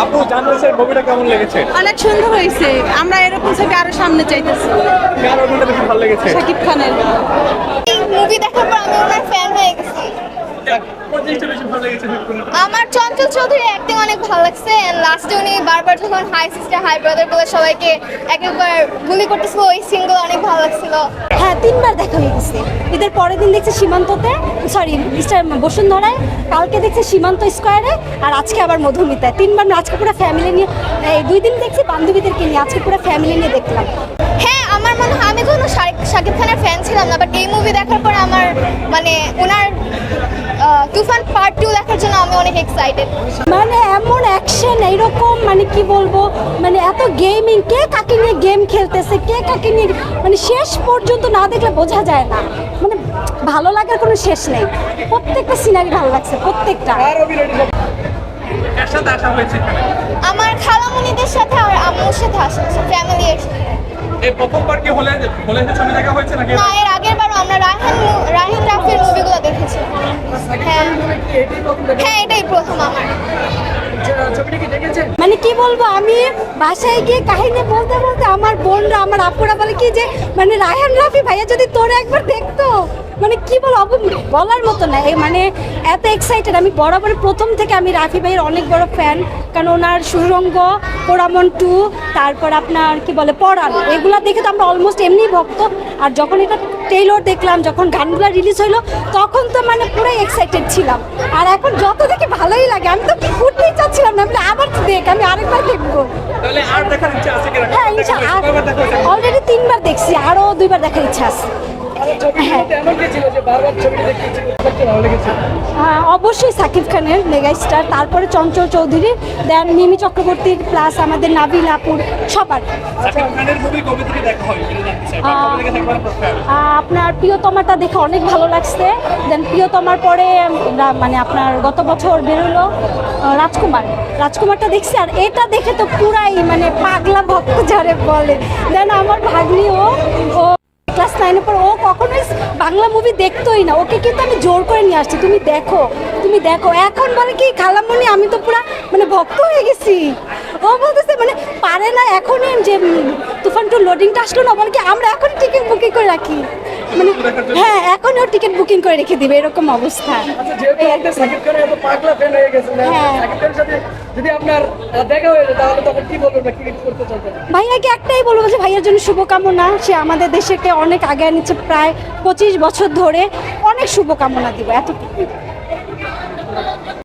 আপু জানতে চাই মুভিটা কেমন লেগেছে? অনেক সুন্দর হয়েছে। আমরা এরকম ছবি আরো সামনে চাইতেছি। কার অভিনয়টা বেশি ভালো লেগেছে? শাকিব খানের। মুভি দেখার পর আমি ওনার ফ্যান হয়ে গেছি। কোন জিনিসটা বেশি ভালো লেগেছে? আমার চঞ্চল চৌধুরীর অ্যাক্টিং অনেক ভালো লাগছে এন্ড লাস্টে উনি বারবার যখন হাই সিস্টার হাই ব্রাদার বলে সবাইকে একবার গুলি করতেছিল, ওই সিনগুলো অনেক ভালো লাগছিল। হ্যাঁ, 3বার দেখা হয়ে গেছে। ঈদের পরের দিন দেখছি সীমান্ততে, সরি মিস্টার বসুন্ধরায়, কালকে দেখছি সীমান্ত স্কোয়ারে, আর আজকে আবার মধুমিতায়। 3বার আজকে পুরো ফ্যামিলি নিয়ে, এই 2 দিন দেখছি বান্ধবীদেরকে নিয়ে, আজকে পুরো ফ্যামিলি নিয়ে দেখলাম। হ্যাঁ, আমার মনে হয় আমি কোনো শাকিব খানের ফ্যান ছিলাম না, বাট এই মুভি দেখার পর আমার মানে ওনার তুফান পার্ট 2 দেখার জন্য আমি অনেক এক্সাইটেড। মানে এমন অ্যাকশন, এইরকম মানে কি বলবো, মানে এত গেমিং, কে কাকে নিয়ে গেম খেলতেছে, কে কাকে নিয়ে, মানে শেষ পর্যন্ত না দেখলে বোঝা যায় না। মানে ভালো লাগার কোনো শেষ নেই। প্রত্যেকটা সিনারি ভালো লাগছে, প্রত্যেকটা। কার সাথে আসা হয়েছে এখানে? আমার খালামণিদের সাথে আর আম্মুর সাথে আসা ফ্যামিলির সাথে। এই প্রথমবার কি হলে ছবি দেখা হয়েছে নাকি? না, এর আগের বারও আমরা রায়হান রাফির মুভিগুলো দেখেছি। হ্যাঁ হ্যাঁ, এটাই প্রথম আমার। মানে কি বলবো, আমি বাসায় গিয়ে কাহিনী বলতে বলতে আমার বোনরা, আমার আপুরা বলে কি যে মানে রায়হান রাফি ভাইয়া যদি তোরা একবার দেখতো, মানে কি বলবো, বলার মতো না। মানে এত এক্সাইটেড আমি। বরাবর প্রথম থেকে আমি রাফি ভাইয়ের অনেক বড় ফ্যান, কারণ ওনার সুরঙ্গ, পোড়ামন 2, তারপর আপনার কি বলে পড়ান, এগুলা দেখে তো আমরা অলমোস্ট এমনি ভক্ত। আর যখন এটা ট্রেইলার দেখলাম, যখন গানগুলো রিলিজ হইলো, তখন তো মানে পুরো এক্সাইটেড ছিলাম। আর এখন যত দেখে ভালোই লাগে, আমি তো উঠতেই চাচ্ছিলাম না, আমি আবার দেখ, আমি আরেকবার দেখবো। তাহলে আর দেখার ইচ্ছা আছে কিনা? হ্যাঁ, অলরেডি 3বার দেখছি, আরো 2বার দেখার ইচ্ছা আছে। অবশ্যই সাকিব খানের মেগা স্টার, তারপরে চঞ্চল চৌধুরী, দেন মিমি চক্রবর্তীর, প্লাস আমাদের নাবিল আপুর, সবার। শাকিব খানের মুভি কবে থেকে দেখা হয়? আপনার প্রিয়তমাটা দেখে অনেক ভালো লাগছে। দেন প্রিয়তমার পরে মানে আপনার গত বছর বেরোলো রাজকুমারটা দেখছি। আর এটা দেখে তো পুরাই মানে পাগলা ভক্ত যারে বলে। দেন আমার ভাগ্নিও, ও ক্লাস 9-এর পর, ও কখনোই বাংলা মুভি দেখতোই না, ওকে কিন্তু আমি জোর করে নিয়ে আসছি, তুমি দেখো। এখন বলে কি খালামণি, আমি তো পুরা মানে ভক্ত হয়ে গেছি। ও বলতেছে মানে পারে না এখনই, যে তুফান 2 লোডিংটা আসলো না, বলে কি আমরা এখন টিকিট বুকিং করে রাখি, মানে হ্যাঁ এখন ও টিকিট বুকিং করে রেখে দিবে, এরকম অবস্থা। ভাইয়াকে একটাই বলবো যে ভাইয়ার জন্য শুভকামনা, সে আমাদের দেশকে অনেক আগে নিচ্ছে, প্রায় 25 বছর ধরে। অনেক শুভকামনা দিব, এতটুকু।